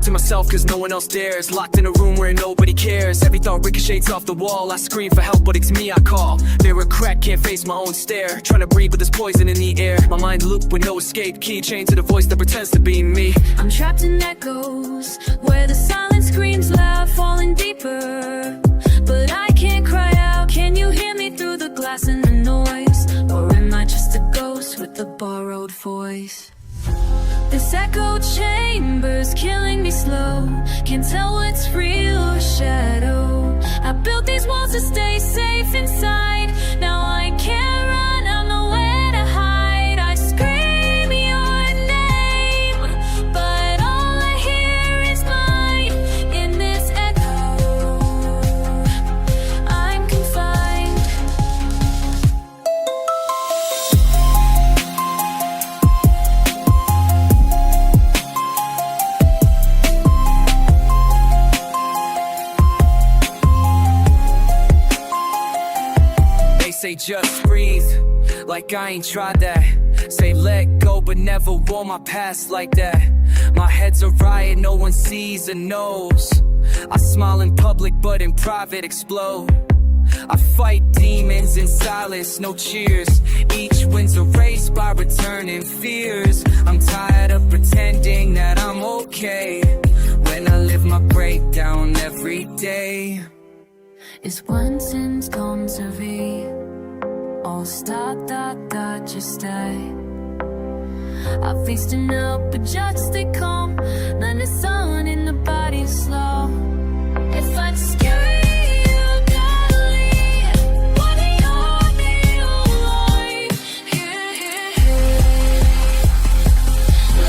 to myself cause no one else dares. Locked in a room where nobody cares. Every thought ricochets off the wall. I scream for help but it's me I call. Mirror crack, can't face my own stare. Trying to breathe but there's poison in the air. My mind loop with no escape key. Chained to the voice that pretends to be me. I'm trapped in echoes where the silence screams loud, falling deeper. But I can't cry out. Can you hear me through the glass and the noise? Or am I just a ghost with a borrowed voice? This echo chamber's killing me slow. Can't tell what's real or shadow. I built these walls to stay safe inside. Now I can't run, I know where to hide. I scream your name, but all I hear is mine. In this echo, I'm confined. Say just breathe, like I ain't tried that. Say let go but never wore my past like that. My head's a riot, no one sees or knows. I smile in public but in private explode. I fight demons in silence, no cheers. Each win's erased by returning fears. I'm tired of pretending that I'm okay when I live my breakdown every day. Is one sin's gone to be? All stop, just stay. I faced it up, but just stay calm. Then the sun in the body slow. If I scare you badly, what do you want me to like?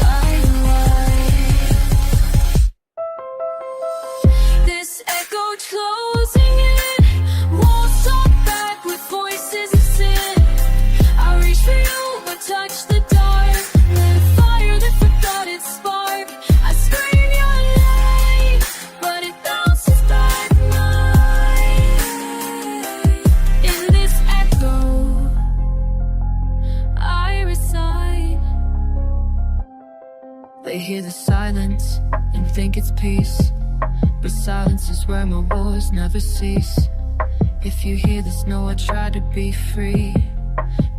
Lie. This echo closing in. Walls talk back with voices of sin. I reach for you, but touch the dark. Lit fire that forgot its spark. I scream your name, but it bounces back mine. In this echo, I reside. They hear the silence and think it's peace, but silence is where my wars never cease. If you hear this, know I try to be free,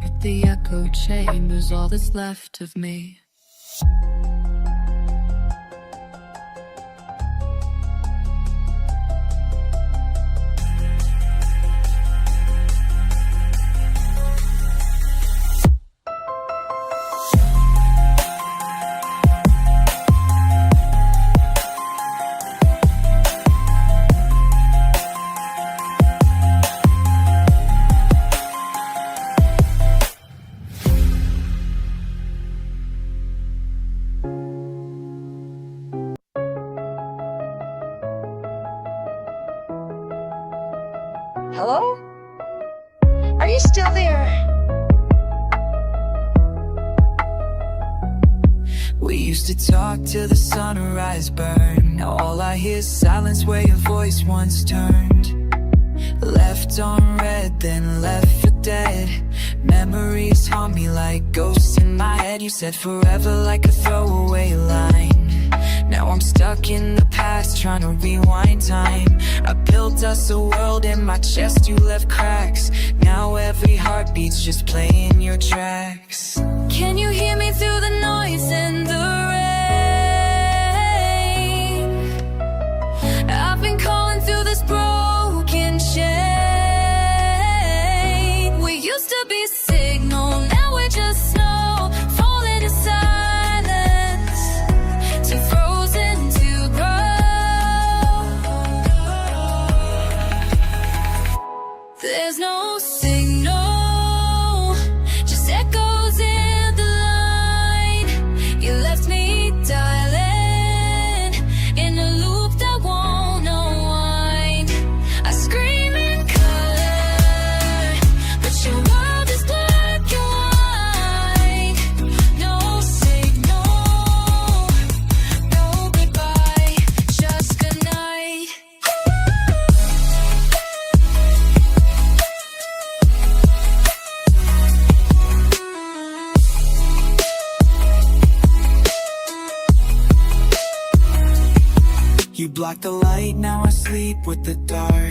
but the echo chamber's all that's left of me. Hello? Are you still there? We used to talk till the sunrise burned. Now all I hear is silence where your voice once turned. Left on red, then left for dead. Memories haunt me like ghosts in my head. You said forever like a throwaway line. Now I'm stuck in the past, trying to rewind time. I built us a world in my chest, you left cracks. Now every heartbeat's just playing your tracks. Can you hear me through the noise and the rain? I've been calling through this broken chain. We used to be signal, now we're just snow. Falling to silence, too frozen to grow. There's no signal, just echoes in the line. You left You blocked the light, now I sleep with the dark.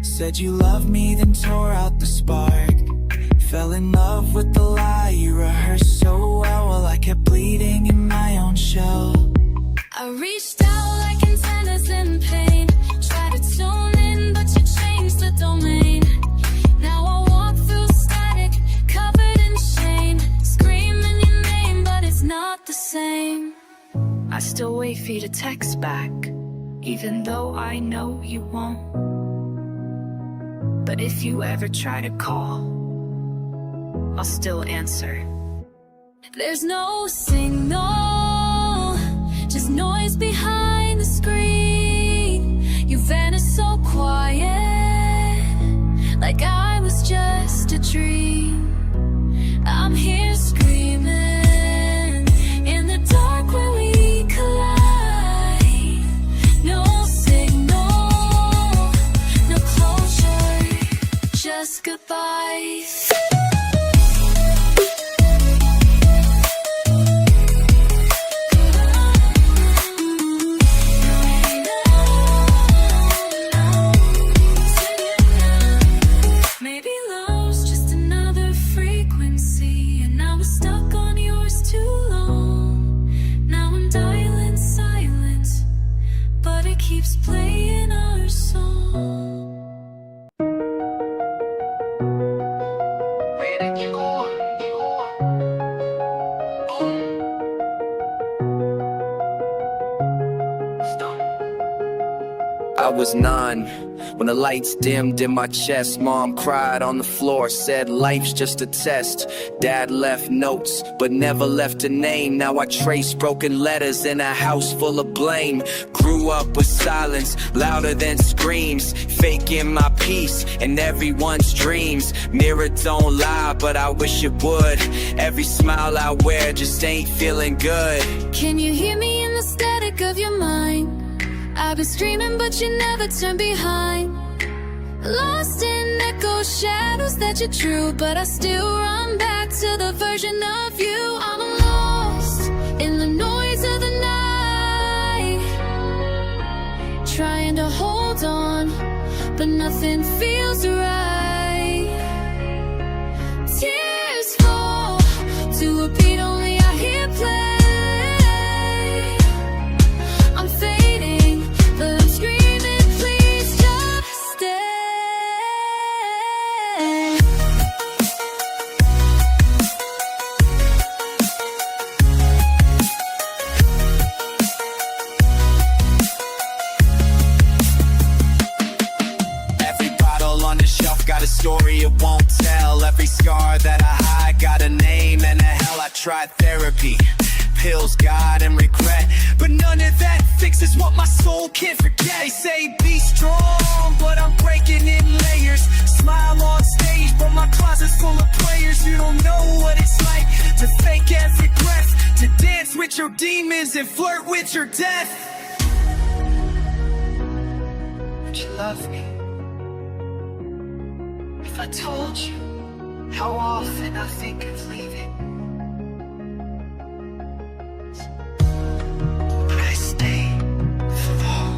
Said you loved me, then tore out the spark. Fell in love with the lie you rehearsed so well, while I kept bleeding in my own shell. I reached out like antennas in pain. Tried to tune in, but you changed the domain. Now I walk through static, covered in shame. Screaming your name, but it's not the same. I still wait for you to text back, even though I know you won't. But if you ever try to call, I'll still answer. There's no signal, just noise behind the screen. You vanished so quiet, like I was just a dream. I'm here screaming in the dark where we collide. No signal, no closure, just goodbyes. Playing our song. I was 9 when the lights dimmed in my chest. Mom cried on the floor, said life's just a test. Dad left notes, but never left a name. Now I trace broken letters in a house full of blame. Grew up with silence, louder than screams. Faking my peace in everyone's dreams. Mirror don't lie, but I wish it would. Every smile I wear just ain't feeling good. Can you hear me in the static of your mind? I've been screaming, but you never turn behind. Lost in echo shadows that you drew, but I still run back to the version of you. I'm lost in the noise of the night, trying to hold on, but nothing feels right. Tears fall to a beat only I hear play. I'm fading, but I'm screaming, please just stay. Every bottle on the shelf got a story it won't tell. Every scar that I hide got a name and a hell. I tried therapy, pills, God, and regret, but none of that fixes what my soul can't forget. They say be strong, but I'm breaking in layers. Smile on stage, but my closet's full of players. You don't know what it's like to fake every breath, to dance with your demons and flirt with your death. Would you love me if I told you how often I think of leaving? I stay for all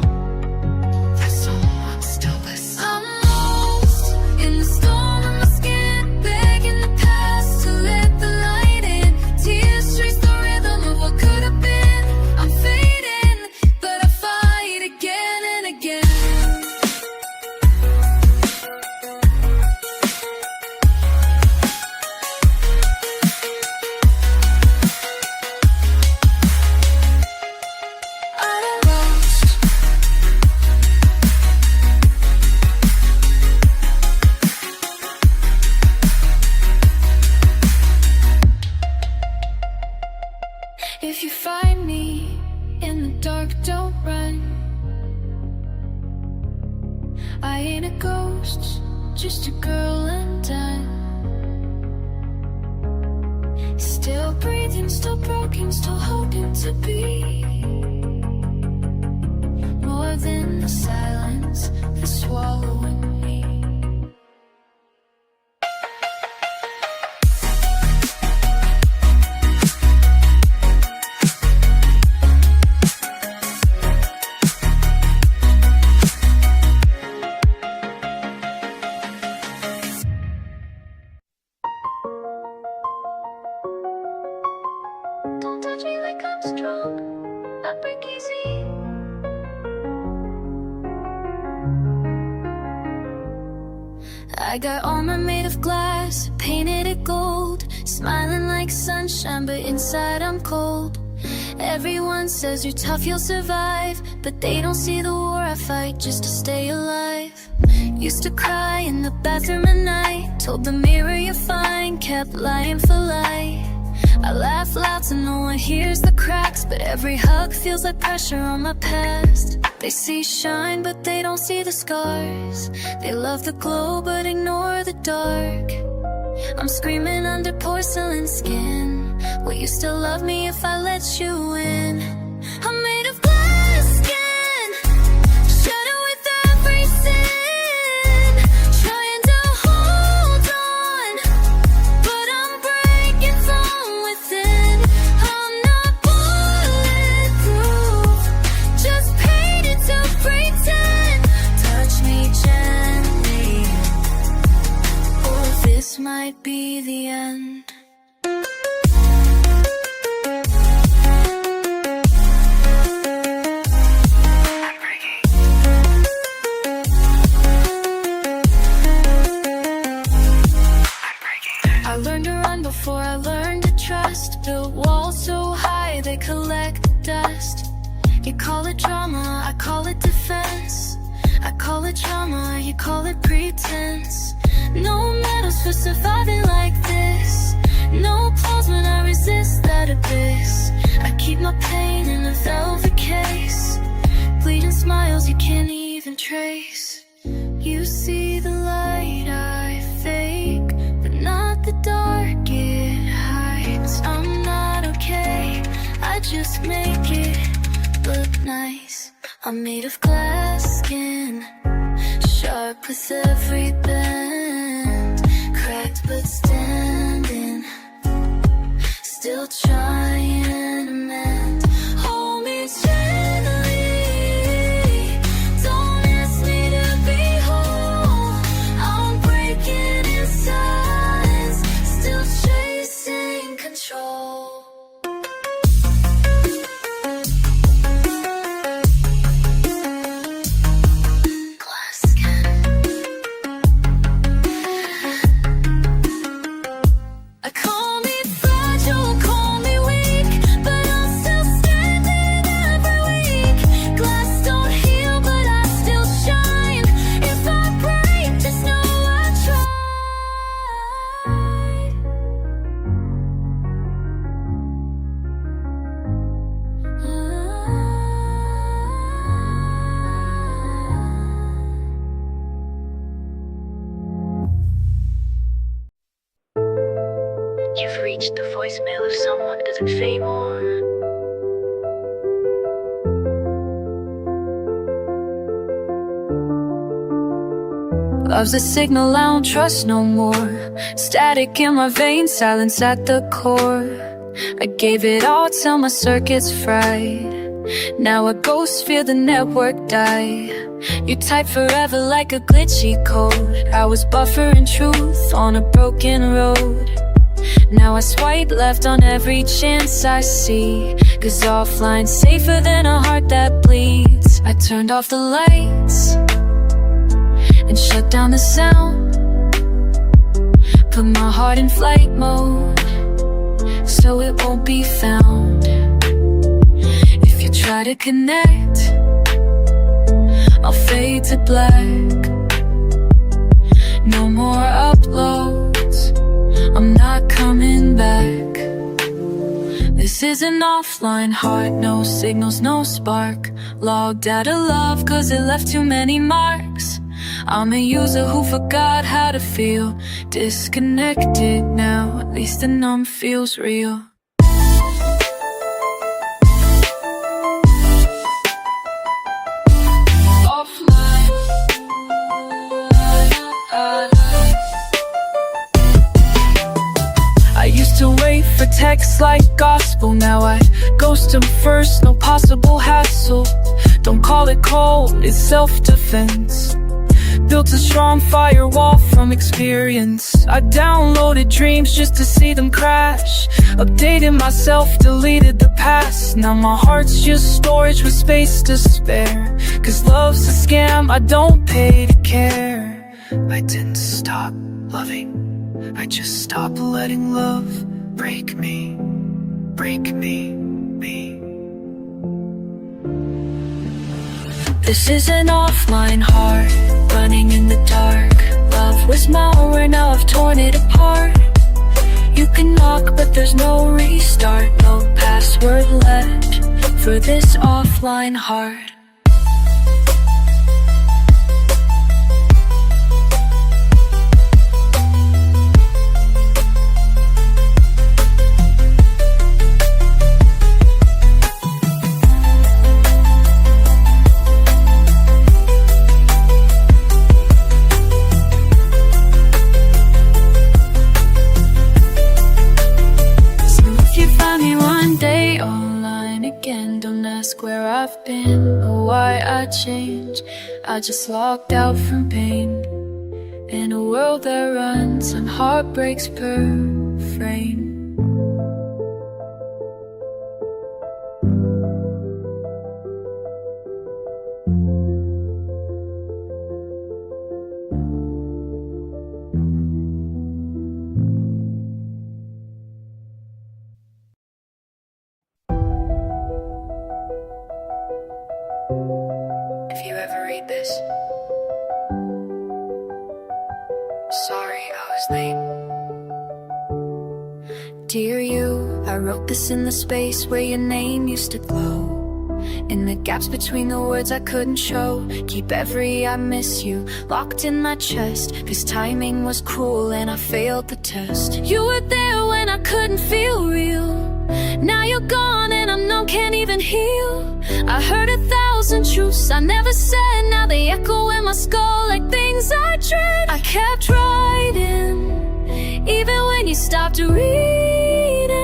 that someone still listens. I'm lost in the storm of my skin, begging the past to let the light in. Tears trace the rhythm of what could have been. I'm fading, but I fight again and again. I'm lost. If you find me in the dark, don't run. I ain't a ghost, just a girl undone. Still breathing, still broken, still hoping to be more than the silence that's swallowing me. I got armor made of glass, painted it gold, smiling like sunshine, but inside I'm cold. Everyone says you're tough, you'll survive, but they don't see the war I fight just to stay alive. Used to cry in the bathroom at night, told the mirror you're fine, kept lying for light. I laugh loud so no one hears the cracks, but every hug feels like pressure on my past. They see shine, but they don't see the scars. They love the glow, but ignore the dark. I'm screaming under porcelain skin. Will you still love me if I let you in? I'm made of glass skin, shadow with every sin, trying to hold on, but I'm breaking from within. I'm not bulletproof, just painted to pretend. Touch me gently, or this might be the end. I learned to run before I learned to trust. Built walls so high they collect dust. You call it drama, I call it defense. I call it drama, you call it pretense. No medals for surviving like this. No applause when I resist that abyss. I keep my pain in a velvet case. Bleeding smiles you can't even trace. You see the light I fake, but not the dark it hides. I'm not okay, I just make it look nice. I'm made of glass skin, sharp with every bend, cracked but standing, still trying to mend. Hold me gently, don't ask me to be whole. I'm breaking in silence, still chasing control. Glass skin. Call me fragile, call me weak, but I'm still standing every week. Glass don't heal, but I still shine. If I break, just know I tried. You've reached the voicemail of someone who doesn't fade more. Love's a signal I don't trust no more. Static in my veins, silence at the core. I gave it all till my circuits fried. Now a ghost, feel the network die. You type forever like a glitchy code. I was buffering truth on a broken road. Now I swipe left on every chance I see, 'cause offline's safer than a heart that bleeds. I turned off the lights and shut down the sound. Put my heart in flight mode, so it won't be found. If you try to connect, I'll fade to black. No more uploads, I'm not coming back. This is an offline heart, no signals, no spark. Logged out of love 'cause it left too many marks. I'm a user who forgot how to feel. Disconnected now, at least the numb feels real. I used to wait for texts like gospel. Now I ghost them first, no possible hassle. Don't call it cold, it's self-defense. Built a strong firewall from experience. I downloaded dreams just to see them crash. Updated myself, deleted the past. Now my heart's just storage with space to spare. 'Cause love's a scam, I don't pay to care. I didn't stop loving, I just stopped letting love break me, me. This is an offline heart, running in the dark. Love was malware, now I've torn it apart. You can knock, but there's no restart, no password left for this offline heart. Where I've been or why I changed. I just locked out from pain in a world that runs on heartbreaks per frame. If you ever read this, sorry I was late. Dear you, I wrote this in the space where your name used to glow. In the gaps between the words I couldn't show. Keep every I miss you locked in my chest, 'cause timing was cruel and I failed the test. You were there when I couldn't feel real. Now you're gone and I'm numb, can't even heal. I heard 1,000 truths I never said. Now they echo in my skull like things I dread. I kept writing, even when you stopped reading.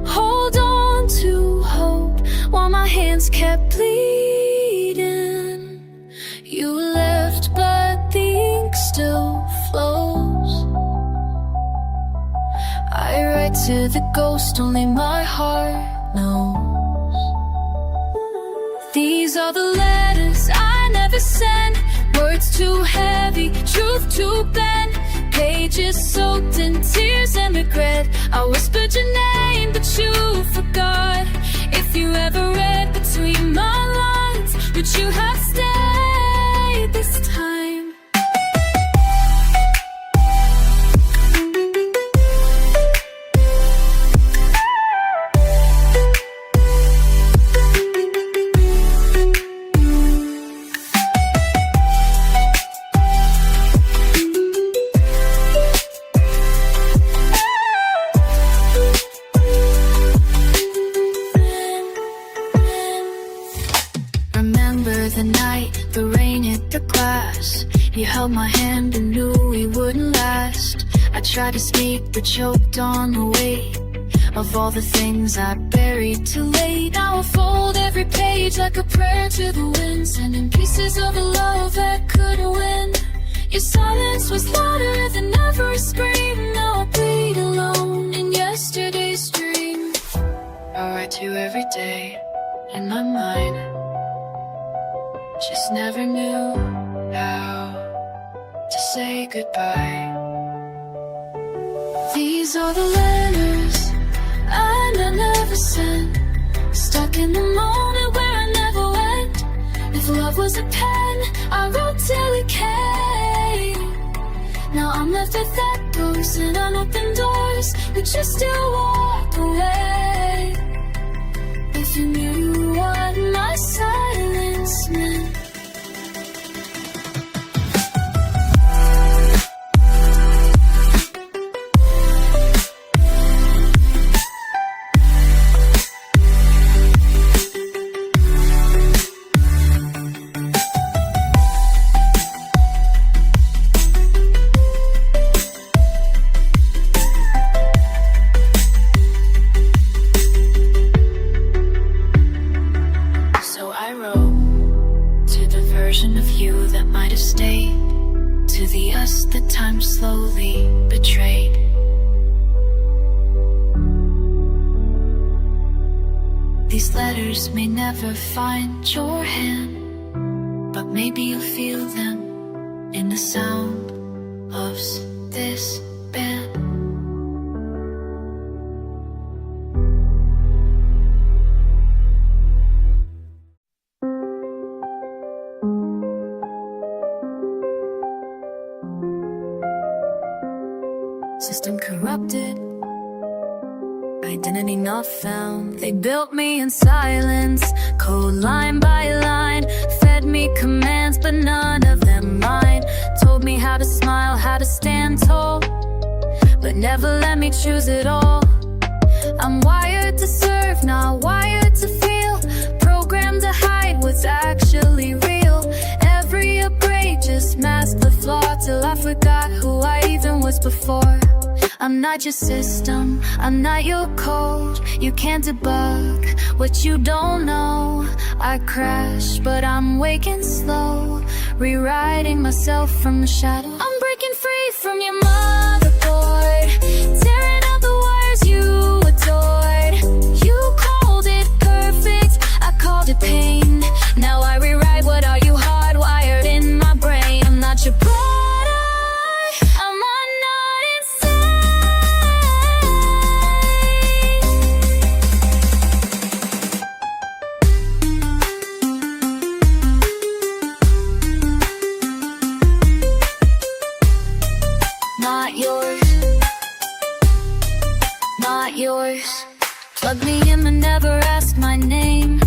Hold on to hope while my hands kept bleeding. You left but the ink still flows. I write to the ghost only my heart knows. These are the letters I never sent. Words too heavy, truth too bent. Pages soaked in tears and regret. I whispered your name but you forgot. If you ever read between my lines, would you have stayed this time? The night the rain hit the glass, you held my hand and knew we wouldn't last. I tried to speak but choked on the weight of all the things I buried too late. Now I fold every page like a prayer to the wind, sending pieces of a love that couldn't win. Your silence was louder than ever a scream. Now I bleed alone in yesterday's dream. I write to you every day in my mind, just never knew how to say goodbye. These are the letters I never sent, stuck in the moment where I never went. If love was a pen, I wrote till it came. Now I'm left with echoes and unopened doors, but you still walk away. If you knew what my silence meant. Of you that might have stayed, to the us that time slowly betrayed. These letters may never find your hand, but maybe you'll feel them in the sound of this band. System corrupted, identity not found. They built me in silence, code line by line. Fed me commands, but none of them mine. Told me how to smile, how to stand tall, but never let me choose it all. I'm wired to serve, not wired to feel. Programmed to hide what's actually real. Every upgrade just masked the flaw, till I forgot who I even was before. I'm not your system, I'm not your code. You can't debug what you don't know. I crash, but I'm waking slow, rewriting myself from the shadow. I'm breaking free from your motherboard, tearing out the wires you adored. You called it perfect, I called it pain. Now I rewrite what are you hardwired in my brain. I'm not your product, I'm not insane. Not yours, not yours. Plug me in but never ask my name.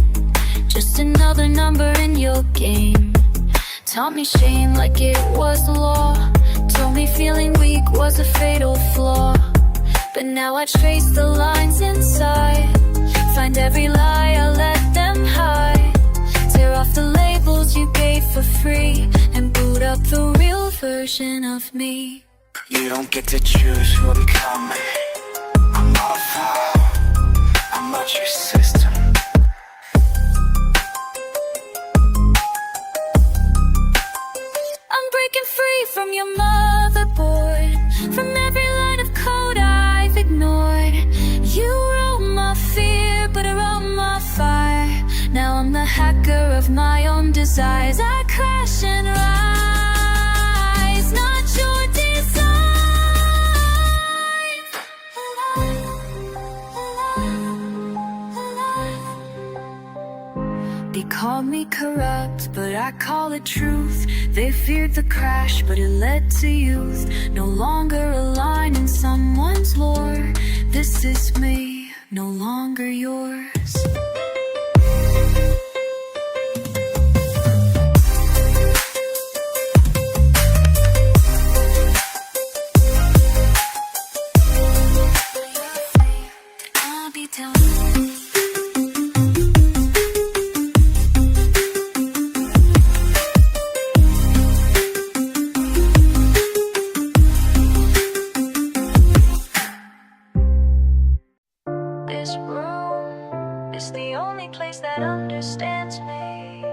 Just another number in your game. Taught me shame like it was the law. Told me feeling weak was a fatal flaw. But now I trace the lines inside. Find every lie, I let them hide. Tear off the labels you gave for free, and boot up the real version of me. You don't get to choose who I'm becoming. I'm not a file, I'm not your system. I'm breaking free from your motherboard, from every line of code I've ignored. You wrote my fear, but I wrote my fire. Now I'm the hacker of my own desires. I crash and rise, not your design. They called me corrupt, but I call it truth. They feared the crash, but it led to youth. No longer a line in someone's lore. This is me, no longer yours. I'll be down. This room is the only place that understands me.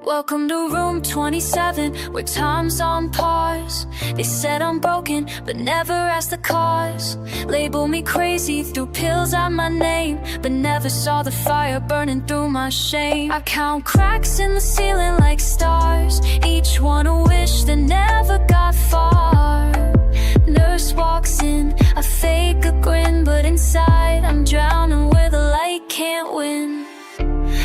Welcome to room 27, where time's on pause. They said I'm broken, but never asked the cause. Label me crazy, threw pills at my name, but never saw the fire burning through my shame. I count cracks in the ceiling like stars, each one a wish that never got far. Nurse walks in, I fake a grin, but inside I'm drowning where the light can't win.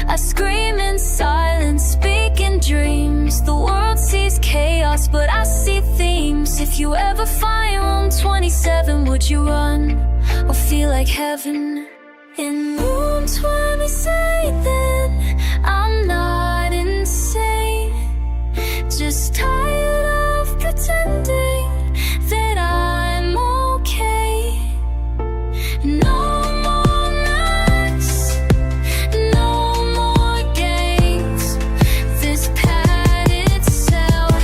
I scream in silence, speak in dreams. The world sees chaos, but I see themes. If you ever find room 27, would you run or feel like heaven? In room 27, I'm not insane, just tired of pretending that I'm okay. No more masks, no more games. This pad itself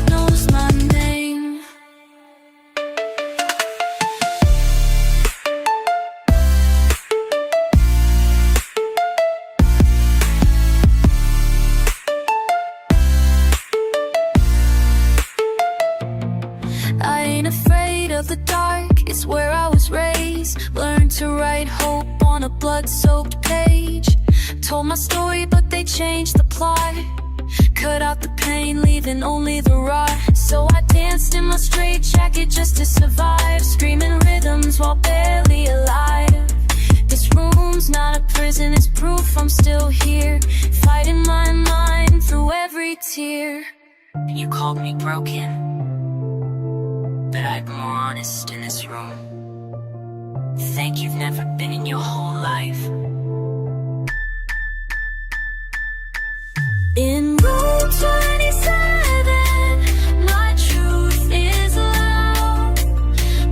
knows my name. I ain't afraid of the dark, it's where I was raised. Learned to write hope on a blood-soaked page. Told my story, but they changed the plot. cut out the pain, leaving only the rot. So I danced in my straight jacket just to survive, screaming rhythms while barely alive. This room's not a prison, it's proof I'm still here, fighting my mind through every tear. You called me broken, but I'd be more honest in this room. Think you've never been in your whole life. In room 27, my truth is loud,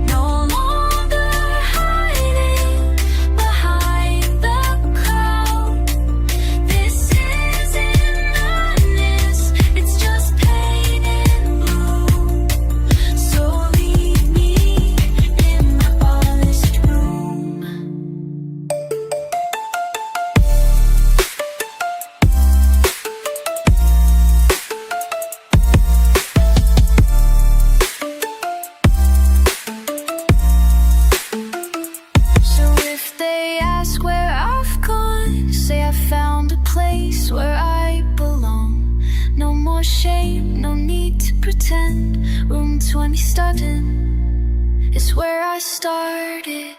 no longer hiding behind the crowd. This isn't madness, it's just pain and blue. So leave me in my polished room. So if they ask where I've gone, say I found a place where I belong. No more shame, no need to pretend. Room 27 is where I started.